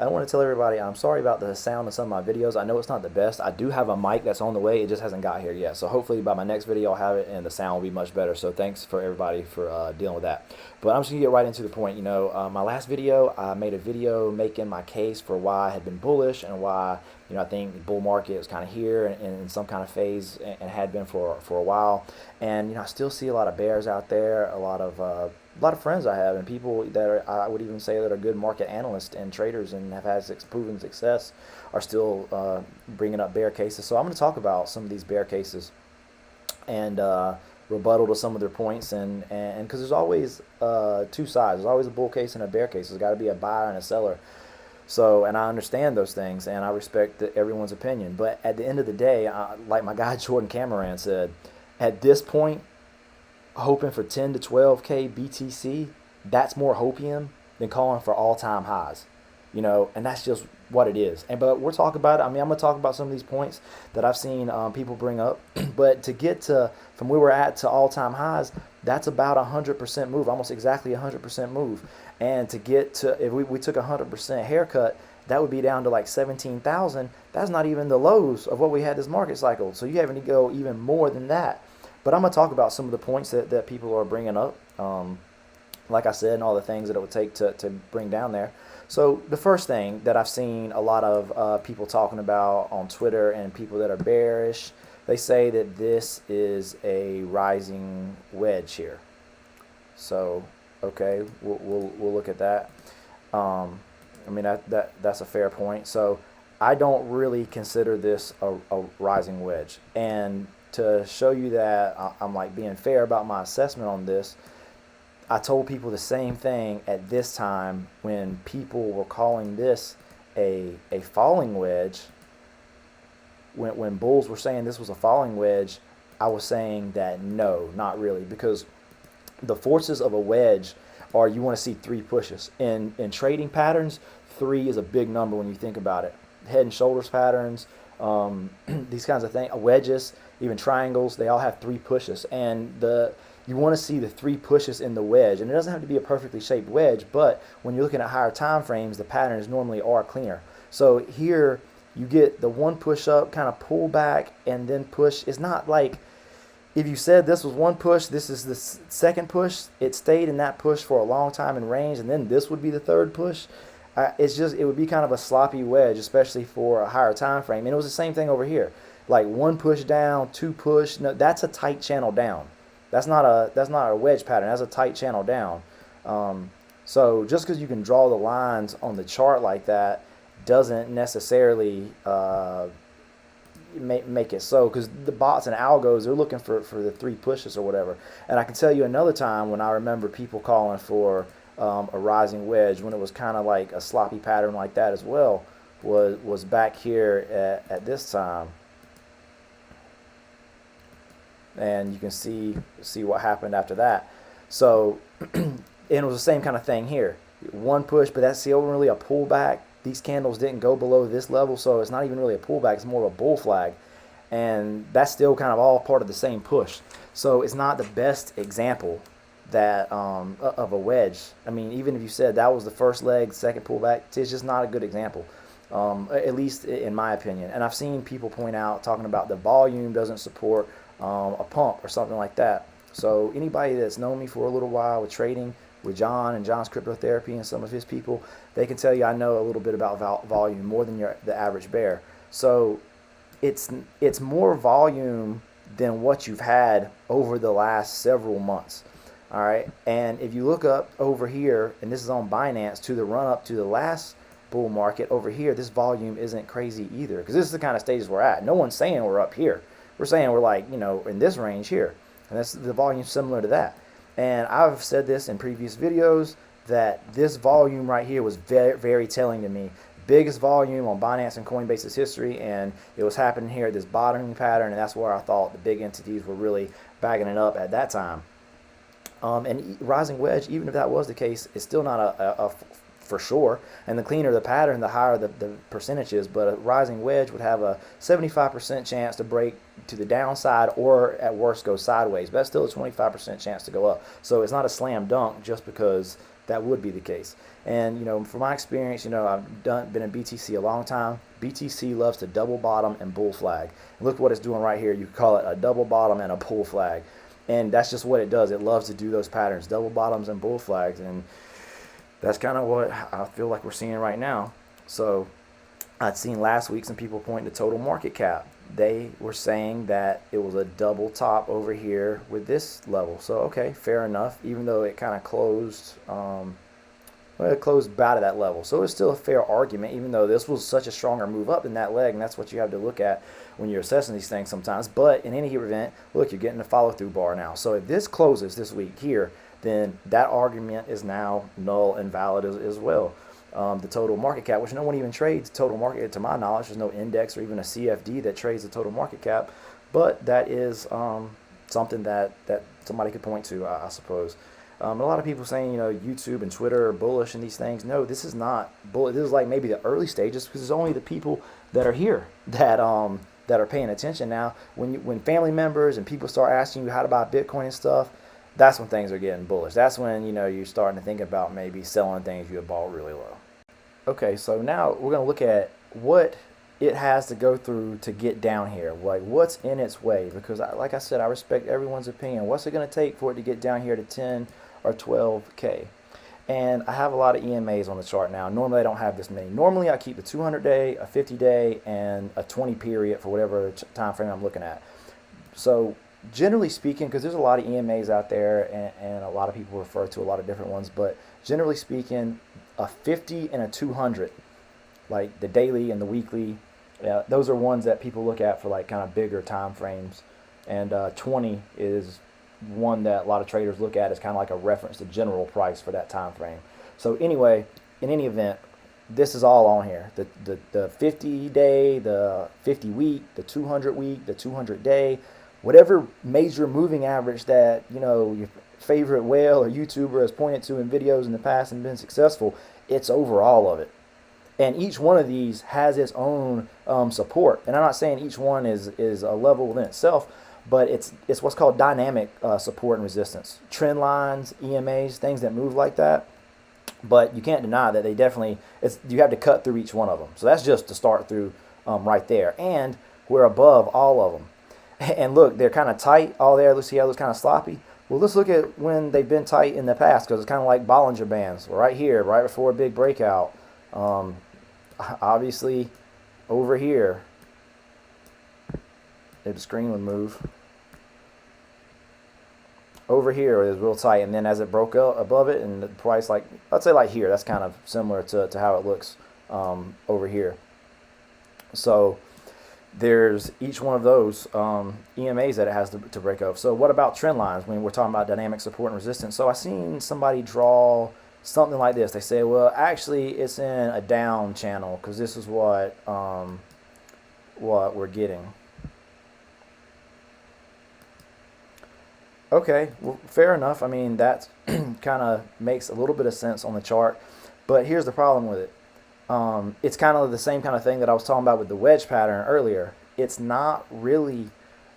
I want to tell everybody I'm sorry about the sound of some of my videos. I know it's not the best. I do have a mic that's on the way. It just hasn't got here yet. So hopefully by my next video I'll have it and the sound will be much better. So thanks for everybody for dealing with that. But I'm just going to get right into the point. My last video, I made a video making my case for why I had been bullish and why, I think the bull market is kind of here and in some kind of phase and had been for a while. And, I still see a lot of bears out there, a lot of friends I have and people that I would even say that are good market analysts and traders and have had proven success are still bringing up bear cases. So I'm going to talk about some of these bear cases and rebuttal to some of their points, and because there's always two sides. There's always a bull case and a bear case. There's got to be a buyer and a seller. So, and I understand those things and I respect everyone's opinion. But at the end of the day, like my guy Jordan Cameron said, at this point, hoping for 10 to 12K BTC, that's more hopium than calling for all-time highs, and that's just what it is. But we're talking about it. I'm going to talk about some of these points that I've seen people bring up. But to get to from where we're at to all-time highs, that's about 100% move, almost exactly 100% move. And to get to, if we took a 100% haircut, that would be down to like 17,000. That's not even the lows of what we had this market cycle. So you having to go even more than that. But I'm going to talk about some of the points that people are bringing up, like I said, and all the things that it would take to bring down there. So the first thing that I've seen a lot of people talking about on Twitter and people that are bearish, they say that this is a rising wedge here. So, okay, we'll look at that. That's a fair point. So I don't really consider this a rising wedge. And to show you that I'm like being fair about my assessment on this, I told people the same thing at this time when people were calling this a falling wedge. When bulls were saying this was a falling wedge, I was saying that no, not really, because the forces of a wedge are you want to see 3 pushes. In trading patterns, 3 is a big number when you think about it. Head and shoulders patterns, these kinds of things, wedges, even triangles, they all have 3 pushes, and you want to see the 3 pushes in the wedge. And it doesn't have to be a perfectly shaped wedge, but when you're looking at higher time frames, the patterns normally are cleaner. So here you get the 1 push up, kind of pull back and then push. It's not like if you said this was 1 push, this is the second push, it stayed in that push for a long time in range, and then this would be the 3rd push. It would be kind of a sloppy wedge, especially for a higher time frame. And it was the same thing over here, like 1 push down, 2 push. No, that's a tight channel down. That's not a wedge pattern. That's a tight channel down. So just because you can draw the lines on the chart like that doesn't necessarily make it so, because the bots and algos, they're looking for the 3 pushes or whatever. And I can tell you another time when I remember people calling for a rising wedge when it was kind of like a sloppy pattern like that as well, was back here at this time. And you can see what happened after that. So and it was the same kind of thing here. 1 push, but that's still really a pullback. These candles didn't go below this level, so it's not even really a pullback. It's more of a bull flag, and that's still kind of all part of the same push. So it's not the best example that of a wedge. I mean, even if you said that was the first leg, second pullback, it's just not a good example, at least in my opinion. And I've seen people point out, talking about the volume doesn't support a pump or something like that. So anybody that's known me for a little while with trading, with John and John's cryptotherapy and some of his people, they can tell you I know a little bit about volume more than the average bear. So it's more volume than what you've had over the last several months. All right, and if you look up over here, and this is on Binance, to the run up to the last bull market over here, this volume isn't crazy either, because this is the kind of stages we're at. No one's saying we're up here. We're saying we're like, in this range here, and that's the volume similar to that. And I've said this in previous videos that this volume right here was very, very telling to me. Biggest volume on Binance and Coinbase's history, and it was happening here at this bottoming pattern, and that's where I thought the big entities were really bagging it up at that time. And rising wedge, even if that was the case, it's still not a for sure. And the cleaner the pattern, the higher the percentages. But a rising wedge would have a 75% chance to break to the downside, or at worst go sideways. But that's still a 25% chance to go up. So it's not a slam dunk just because that would be the case. And from my experience, I've been in BTC a long time. BTC loves to double bottom and bull flag. And look what it's doing right here. You call it a double bottom and a bull flag, and that's just what it does. It loves to do those patterns, double bottoms and bull flags, and that's kind of what I feel like we're seeing right now. So I'd seen last week some people pointing to total market cap. They were saying that it was a double top over here with this level. So okay, fair enough. Even though it kind of closed, it closed about at that level. So it's still a fair argument, even though this was such a stronger move up than that leg, and that's what you have to look at when you're assessing these things sometimes. But in any event, look, you're getting a follow-through bar now. So if this closes this week here, then that argument is now null and valid as well. The total market cap, which no one even trades total market, to my knowledge. There's no index or even a CFD that trades the total market cap, but that is something that somebody could point to, I suppose. A lot of people saying, YouTube and Twitter are bullish and these things. No, this is not bullish. This is like maybe the early stages, because it's only the people that are here that are paying attention now. When family members and people start asking you how to buy Bitcoin and stuff, that's when things are getting bullish. That's when you're starting to think about maybe selling things you have bought really low. Okay, so now we're going to look at what it has to go through to get down here. Like, what's in its way? Because, like I said, I respect everyone's opinion. What's it going to take for it to get down here to 10 or 12K? And I have a lot of EMAs on the chart now. Normally, I don't have this many. Normally, I keep the 200-day, a 50-day, and a 20 period for whatever time frame I'm looking at. So, generally speaking, because there's a lot of EMAs out there, and a lot of people refer to a lot of different ones, but generally speaking, a 50 and a 200, like the daily and the weekly, those are ones that people look at for like kind of bigger time frames. And 20 is one that a lot of traders look at as kind of like a reference to general price for that time frame. So anyway, in any event, this is all on here. The 50 day, the 50 week, the 200 week, the 200 day, whatever major moving average that your favorite whale or YouTuber has pointed to in videos in the past and been successful, it's over all of it. And each one of these has its own support. And I'm not saying each one is a level within itself, but it's what's called dynamic support and resistance. Trend lines, EMAs, things that move like that. But you can't deny that they definitely, you have to cut through each one of them. So that's just to start through right there. And we're above all of them. And look, they're kind of tight all there. Let's see how it looks kind of sloppy. Well, let's look at when they've been tight in the past, because it's kind of like Bollinger Bands. Right here, right before a big breakout. Obviously, over here, if the screen would move. Over here, it was real tight, and then as it broke up above it, and the price, like, I'd say like here, that's kind of similar to how it looks over here. So there's each one of those EMAs that it has to break up. So what about trend lines when we're talking about dynamic support and resistance? So I seen somebody draw something like this. They say, well, actually it's in a down channel, because this is what we're getting. Okay, well, fair enough. I mean, that kind of makes a little bit of sense on the chart, but here's the problem with it. It's kind of the same kind of thing that I was talking about with the wedge pattern earlier. It's not really,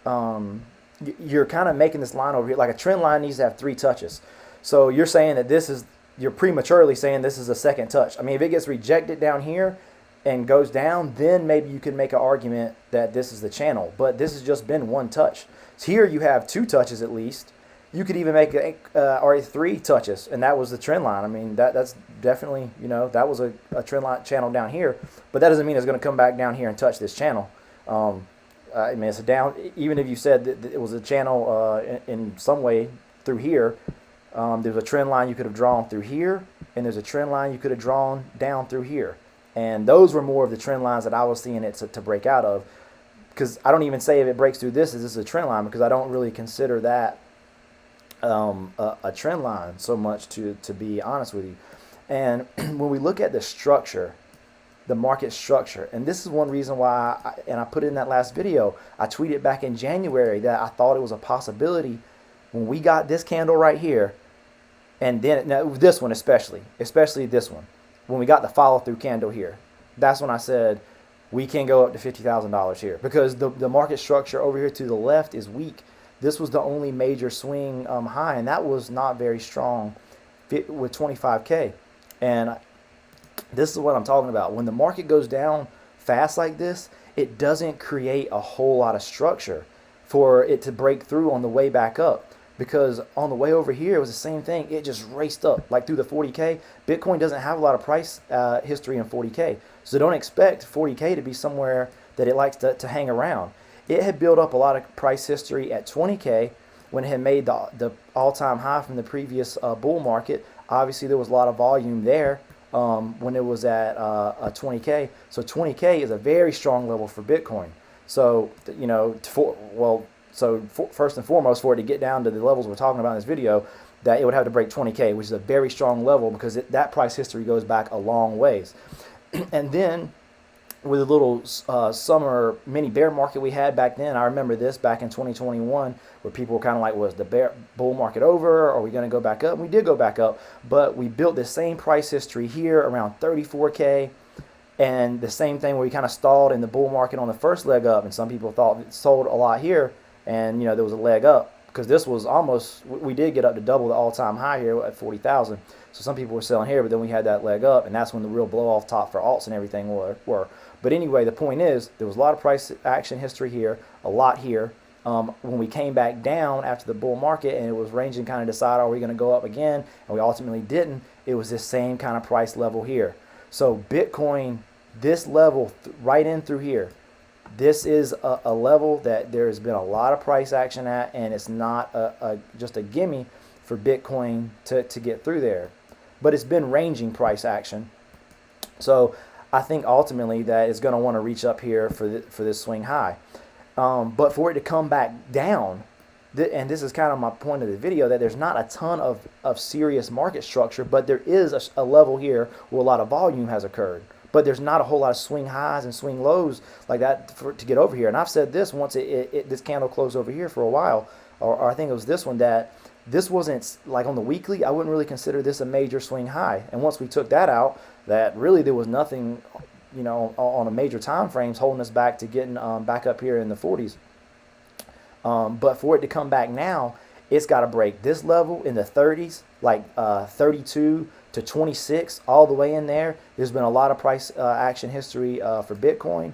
you're kind of making this line over here, like a trend line needs to have 3 touches. So you're saying that you're prematurely saying this is a second touch. I mean, if it gets rejected down here and goes down, then maybe you could make an argument that this is the channel, but this has just been 1 touch. So here you have 2 touches at least. You could even make or 3 touches, and that was the trend line. I mean, that's definitely, that was a trend line channel down here, but that doesn't mean it's going to come back down here and touch this channel. I mean, it's a down, even if you said that it was a channel in some way through here, there's a trend line you could have drawn through here, and there's a trend line you could have drawn down through here. And those were more of the trend lines that I was seeing it to break out of, because I don't even say if it breaks through this is a trend line, because I don't really consider that a trend line so much, to be honest with you. And when we look at the structure, the market structure, and this is one reason why, and I put it in that last video, I tweeted back in January that I thought it was a possibility when we got this candle right here, and then now this one especially this one, when we got the follow-through candle here, that's when I said we can go up to $50,000 here, because the market structure over here to the left is weak. This was the only major swing high, and that was not very strong with 25K. And this is what I'm talking about. When the market goes down fast like this, it doesn't create a whole lot of structure for it to break through on the way back up. Because on the way over here, it was the same thing. It just raced up like through the 40K. Bitcoin doesn't have a lot of price history in 40K. So don't expect 40K to be somewhere that it likes to hang around. It had built up a lot of price history at 20K when it had made the all-time high from the previous bull market. Obviously, there was a lot of volume there when it was at 20K. So 20K is a very strong level for Bitcoin. So, you know, first and foremost, for it to get down to the levels we're talking about in this video, that it would have to break 20K, which is a very strong level because that price history goes back a long ways. And then with a little summer mini bear market we had back then, I remember this back in 2021, where people were kind of like, was the bull market over? Are we going to go back up? And we did go back up, but we built the same price history here around 34K. And the same thing where we kind of stalled in the bull market on the first leg up, and some people thought it sold a lot here, and you know there was a leg up because this was almost, we did get up to double the all-time high here at 40,000. So some people were selling here, but then we had that leg up, and that's when the real blow-off top for alts and everything were. But anyway, the point is, there was a lot of price action history here, a lot here. When we came back down after the bull market and it was ranging, kind of decide, are we going to go up again? And we ultimately didn't. It was this same kind of price level here. So Bitcoin, this level right in through here, this is a level that there has been a lot of price action at, and it's not just a gimme for Bitcoin to get through there. But it's been ranging price action. So I think ultimately that it's going to want to reach up here for this swing high. But for it to come back down, and this is kind of my point of the video, that there's not a ton of serious market structure, but there is a level here where a lot of volume has occurred. But there's not a whole lot of swing highs and swing lows like that to get over here. And I've said this once this candle closed over here for a while, or I think it was this one, that this wasn't, like on the weekly, I wouldn't really consider this a major swing high. And once we took that out, that really there was nothing, you know, on a major time frames holding us back to getting back up here in the 40s. But for it to come back now, it's got to break this level in the 30s, like 32 to 26, all the way in there. There's been a lot of price action history for Bitcoin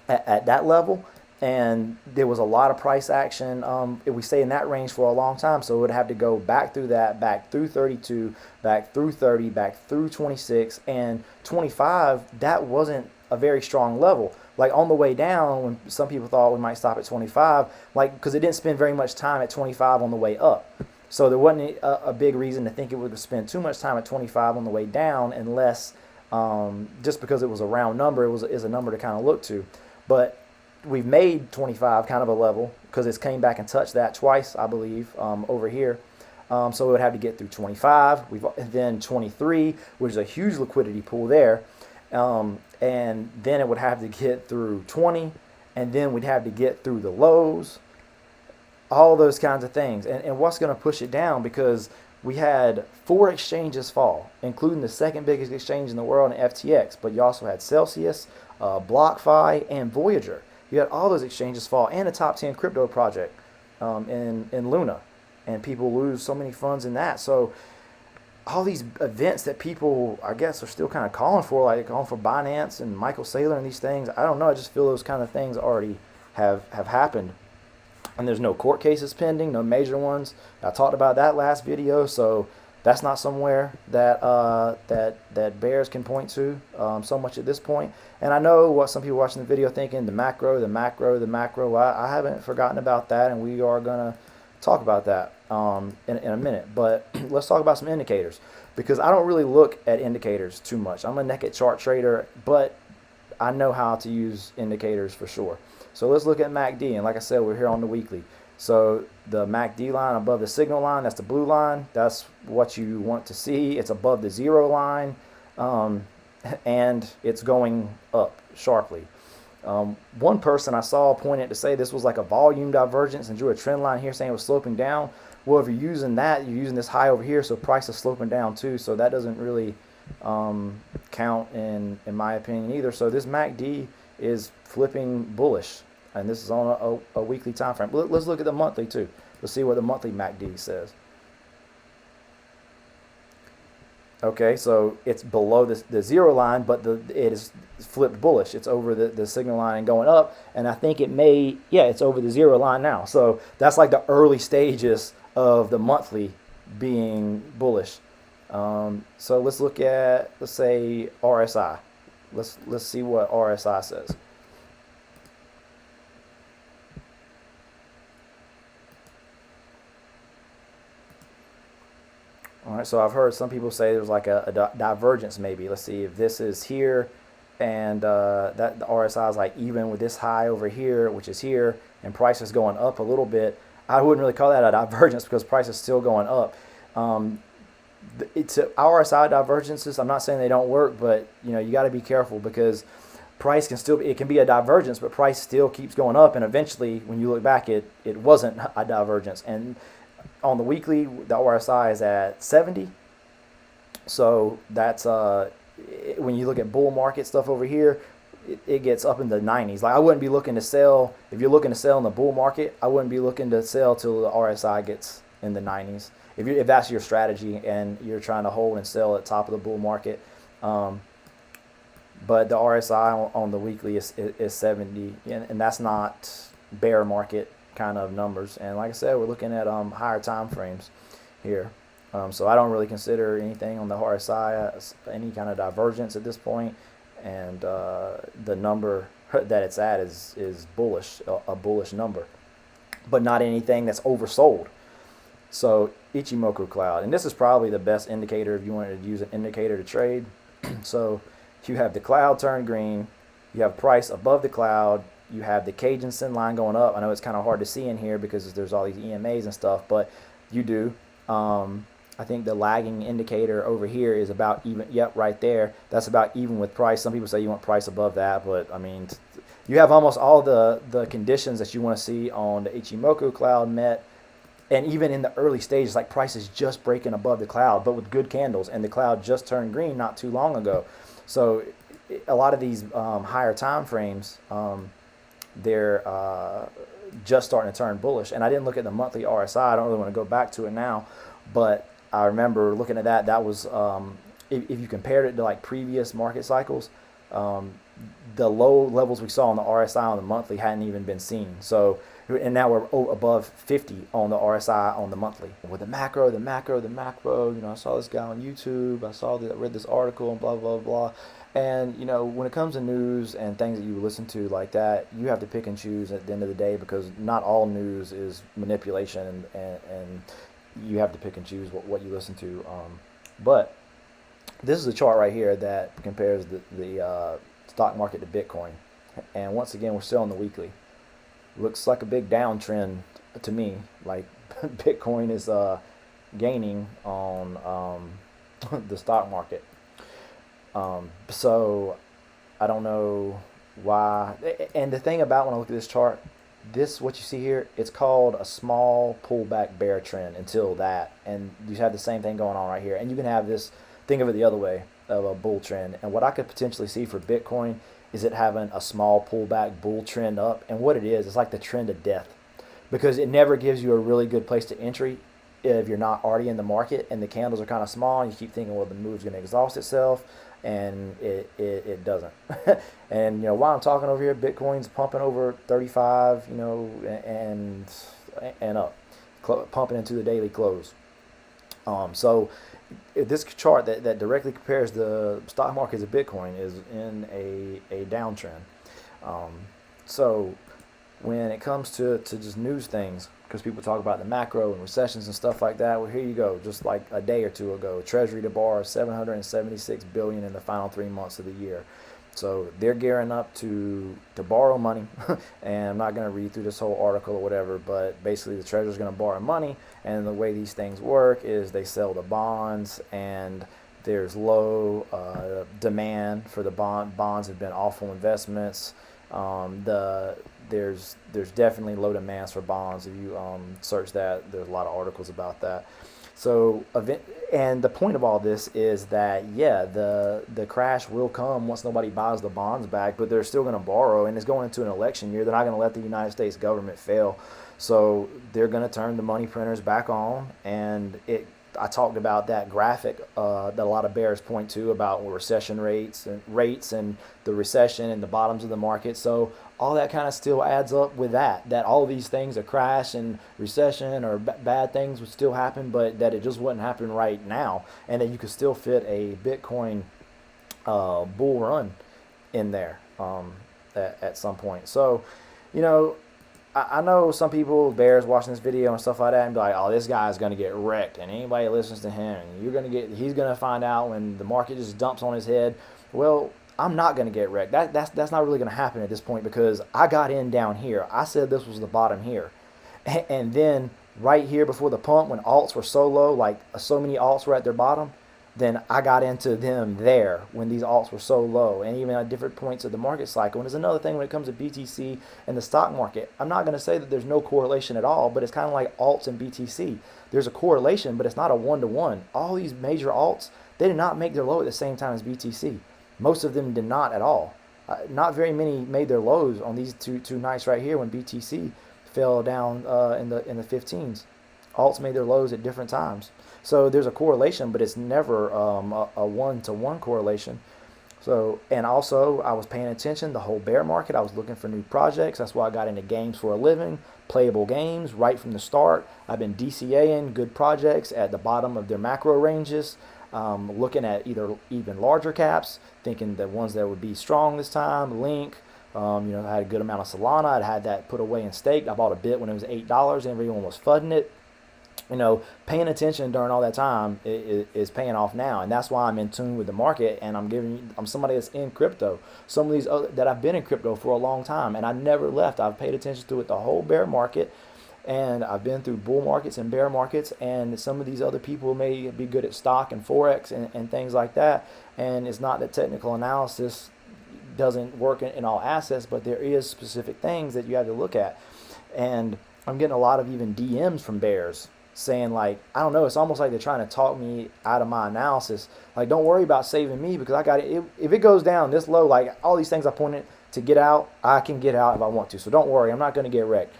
at that level, and there was a lot of price action. If we stay in that range for a long time, so it would have to go back through that, back through 32, back through 30, back through 26, and 25. That wasn't a very strong level. Like on the way down, when some people thought we might stop at 25, like because it didn't spend very much time at 25 on the way up. So there wasn't a big reason to think it would spend too much time at 25 on the way down, unless just because it was a round number, is a number to kind of look to. But we've made 25 kind of a level because it's came back and touched that twice, I believe, over here. So it would have to get through 25. Then 23, which is a huge liquidity pool there. And then it would have to get through 20, and then we'd have to get through the lows, all those kinds of things. And what's going to push it down, because we had 4 exchanges fall, including the second biggest exchange in the world, in FTX, but you also had Celsius, BlockFi, and Voyager. You had all those exchanges fall, and a top 10 crypto project in Luna, and people lose so many funds in that. So all these events that people, I guess, are still kind of calling for, like calling for Binance and Michael Saylor and these things, I don't know, I just feel those kind of things already have happened. And there's no court cases pending, no major ones. I talked about that last video, so that's not somewhere that that bears can point to so much at this point. And I know what some people watching the video thinking, the macro. Well, I haven't forgotten about that, and we are going to talk about that in a minute. But let's talk about some indicators, because I don't really look at indicators too much. I'm a naked chart trader, but I know how to use indicators for sure. So let's look at MACD, and like I said, we're here on the weekly. So the MACD line above the signal line, that's the blue line. That's what you want to see. It's above the 0 line, and it's going up sharply. One person I saw pointed to say this was like a volume divergence and drew a trend line here saying it was sloping down. Well, if you're using that, you're using this high over here, so price is sloping down too. So that doesn't really count in my opinion either. So this MACD is flipping bullish, and this is on a weekly time frame. Let's look at the monthly too. Let's see what the monthly MACD says. Okay, so it's below the zero line, but it is flipped bullish. It's over the signal line and going up, and I think it may, yeah, it's over the zero line now. So that's like the early stages of the monthly being bullish. So let's look at, let's say RSI. Let's see what RSI says. All right, so I've heard some people say there's like a divergence maybe. Let's see if this is here, and that the RSI is like even with this high over here, which is here, and price is going up a little bit. I wouldn't really call that a divergence because price is still going up. It's RSI divergences. I'm not saying they don't work, but you got to be careful because price can still, it can be a divergence, but price still keeps going up, and eventually when you look back, it wasn't a divergence. And on the weekly, the RSI is at 70. So that's when you look at bull market stuff over here, it gets up in the 90s. Like I wouldn't be looking to sell, if you're looking to sell in the bull market, I wouldn't be looking to sell till the RSI gets in the 90s. If that's your strategy and you're trying to hold and sell at top of the bull market. But the RSI on the weekly is 70, and that's not bear market kind of numbers. And like I said, we're looking at higher time frames here. So I don't really consider anything on the RSI as any kind of divergence at this point. And the number that it's at is bullish, a bullish number, but not anything that's oversold. So Ichimoku cloud, and this is probably the best indicator if you wanted to use an indicator to trade. So you have the cloud turn green, you have price above the cloud, you have the Cajun sin line going up. I know it's kind of hard to see in here because there's all these EMAs and stuff, but you do. I think the lagging indicator over here is about even. Yep, right there. That's about even with price. Some people say you want price above that, but I mean, you have almost all the conditions that you want to see on the Ichimoku cloud met. And even in the early stages, like price is just breaking above the cloud, but with good candles, and the cloud just turned green not too long ago. So a lot of these higher time frames, they're just starting to turn bullish. And I didn't look at the monthly RSI. I don't really want to go back to it now, but I remember looking at that. That was if you compared it to like previous market cycles, the low levels we saw on the RSI on the monthly hadn't even been seen. So, and now we're above 50 on the RSI on the monthly. With the macro, I saw this guy on YouTube. I read this article and blah, blah, blah. And, when it comes to news and things that you listen to like that, you have to pick and choose at the end of the day because not all news is manipulation, and you have to pick and choose what you listen to. But this is a chart right here that compares the stock market to Bitcoin. And once again, we're still on the weekly. Looks like a big downtrend to me. Like Bitcoin is gaining on the stock market. So I don't know why. And the thing about when I look at this chart, what you see here, it's called a small pullback bear trend until that. And you have the same thing going on right here. And you can have this, think of it the other way, of a bull trend. And what I could potentially see for Bitcoin is it having a small pullback bull trend up. And what it is, it's like the trend of death, because it never gives you a really good place to entry if you're not already in the market and the candles are kind of small and you keep thinking, well, the move's going to exhaust itself, and it doesn't. And while I'm talking over here, Bitcoin's pumping over 35, and up, pumping into the daily close. So this chart that directly compares the stock market to Bitcoin is in a downtrend. So when it comes to just news things, because people talk about the macro and recessions and stuff like that, well, here you go. Just like a day or two ago, Treasury to borrow $776 billion in the final 3 months of the year. So they're gearing up to borrow money. And I'm not going to read through this whole article or whatever, but basically the Treasury's going to borrow money, and the way these things work is they sell the bonds, and there's low demand for the bonds have been awful investments. There's definitely low demands for bonds. If you search that, there's a lot of articles about that. So, and the point of all this is that, yeah, the crash will come once nobody buys the bonds back, but they're still going to borrow, and it's going into an election year. They're not going to let the United States government fail. So they're going to turn the money printers back on, and I talked about that graphic that a lot of bears point to about recession rates and the recession and the bottoms of the market. So all that kind of still adds up with that all these things, a crash and recession or bad things would still happen, but that it just wouldn't happen right now, and that you could still fit a Bitcoin bull run in there at some point. So, you know, I know some people, bears, watching this video and stuff like that, and be like, "Oh, this guy's gonna get wrecked," and anybody listens to him, he's gonna find out when the market just dumps on his head. Well, I'm not gonna get wrecked. That's not really gonna happen at this point, because I got in down here. I said this was the bottom here, and then right here before the pump, when alts were so low, like so many alts were at their bottom, then I got into them there when these alts were so low, and even at different points of the market cycle. And there's another thing when it comes to BTC and the stock market. I'm not going to say that there's no correlation at all, but it's kind of like alts and BTC. There's a correlation, but it's not a one-to-one. All these major alts, they did not make their low at the same time as BTC. Most of them did not at all. Not very many made their lows on these two nights right here when BTC fell down in the 15s. Alts made their lows at different times. So there's a correlation, but it's never a one-to-one correlation. So, and also I was paying attention the whole bear market. I was looking for new projects. That's why I got into games for a living, playable games right from the start. I've been DCAing good projects at the bottom of their macro ranges, looking at either even larger caps, thinking the ones that would be strong this time. Link, you know, I had a good amount of Solana. I'd had that put away and staked. I bought a bit when it was $8 and everyone was fudding it. You know, paying attention during all that time is paying off now, and that's why I'm in tune with the market. And I'm somebody that's in crypto. Some of these other that I've been in crypto for a long time, and I never left. I've paid attention to it the whole bear market, and I've been through bull markets and bear markets. And some of these other people may be good at stock and forex and things like that. And it's not that technical analysis doesn't work in all assets, but there is specific things that you have to look at. And I'm getting a lot of even DMs from bears saying, like, I don't know, it's almost like they're trying to talk me out of my analysis. Like, don't worry about saving me, because I got it. If it goes down this low, like all these things I pointed to get out, I can get out if I want to. So don't worry, I'm not going to get wrecked.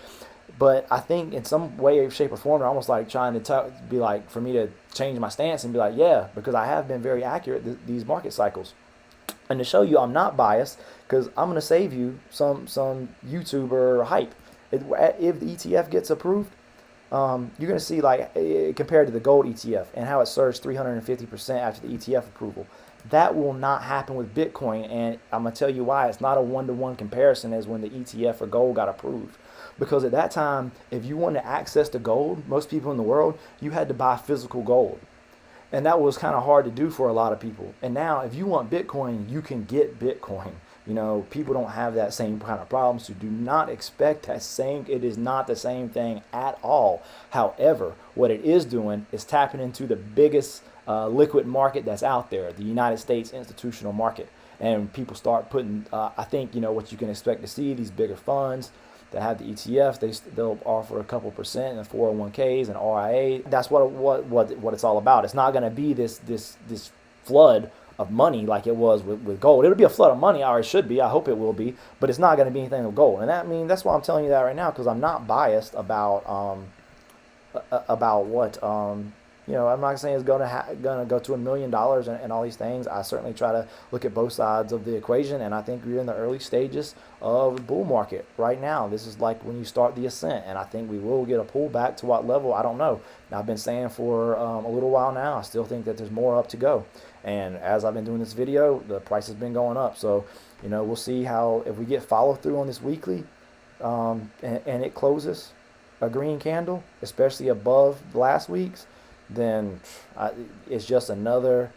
But I think in some way, shape, or form, they're almost like trying to be like, for me to change my stance and be like, yeah, because I have been very accurate these market cycles. And to show you I'm not biased, because I'm going to save you some YouTuber hype. If the ETF gets approved, you're going to see, like, compared to the gold ETF and how it surged 350% after the ETF approval. That will not happen with Bitcoin, and I'm going to tell you why. It's not a one-to-one comparison as when the ETF for gold got approved. Because at that time, if you wanted access to gold, most people in the world, you had to buy physical gold. And that was kind of hard to do for a lot of people. And now, if you want Bitcoin, you can get Bitcoin. You know, people don't have that same kind of problem, so do not expect that same. It is not the same thing at all. However, what it is doing is tapping into the biggest liquid market that's out there, the United States institutional market. And people start putting, I think, you know, what you can expect to see, these bigger funds that have the ETFs, they'll offer a couple percent in 401ks and RIA. That's what it's all about. It's not going to be this flood of money like it was with gold. It'll be a flood of money, or it should be. I hope it will be, but it's not going to be anything with gold. And that's why I'm telling you that right now, because I'm not biased about what you know. I'm not saying it's gonna go to $1 million and all these things. I certainly try to look at both sides of the equation, and I think we're in the early stages of the bull market right now. This is like when you start the ascent, and I think we will get a pullback. To what level, I don't know. I've been saying for a little while now, I still think that there's more up to go. And as I've been doing this video, the price has been going up. So, you know, we'll see how, if we get follow through on this weekly, and it closes a green candle, especially above last week's, then it's just another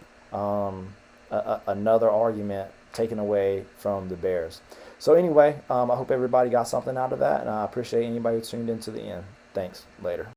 another argument taken away from the bears. So anyway, I hope everybody got something out of that, and I appreciate anybody who tuned in to the end. Thanks. Later.